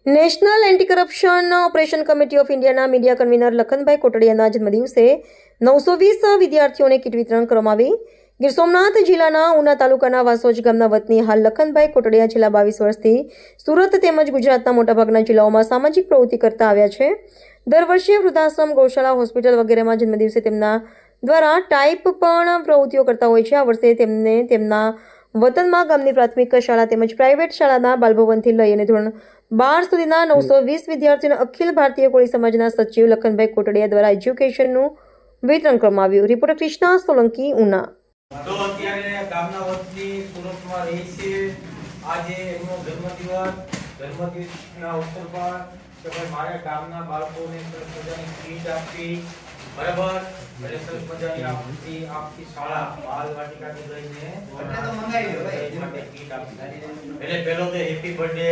National anti corruption operation committee of ઇન્ડિયાના media convener લખનભાઈ કોટડિયાના જન્મદિવસે 920 વિદ્યાર્થીઓને kit વિતરણ કરવામાં આવી। ગીર સોમનાથ જિલ્લાના ઉના તાલુકાના વાસોજ ગામના વતની હાલ લખનભાઈ કોટડિયા છેલ્લા 22 વર્ષથી સુરત તેમજ ગુજરાતના મોટાભાગના જિલ્લાઓમાં સામાજિક પ્રવૃત્તિ કરતા આવ્યા છે। દર વર્ષે વૃદ્ધાશ્રમ, ગૌશાળા, હોસ્પિટલ વગેરેમાં જન્મદિવસે તેમના દ્વારા ટાઈપ પણ પ્રવૃત્તિઓ કરતા હોય છે। આ વર્ષે તેમને તેમના વતનમાં ગામની પ્રાથમિક શાળા તેમજ પ્રાઇવેટ શાળાના બાલભવનથી લઈ અને ધોરણ 12 સુધીના 920 વિદ્યાર્થીઓને અખિલ ભારતીય કોળી સમાજના સચિવ લખનભાઈ કોટડિયા દ્વારા એજ્યુકેશનનું વિતરણ કરવામાં આવ્યું। રિપોર્ટર કૃષ્ણા સોલંકી, ઉના। તો અત્યારે ગામના વતની સુરતમાં રહે છે। આજે એમનો જન્મદિવસના અવસર પર કે ભાઈ મારે ગામના બાળકોને સરસ મજાની કીટ આપી, બરાબર, એટલે સરસ મજાની આપતી શાળા બાલવાટિકાથી લઈને એટલે મંગાવી લો ભાઈ માટે કીટ આપી। એટલે પહેલો તો હેપી બર્થડે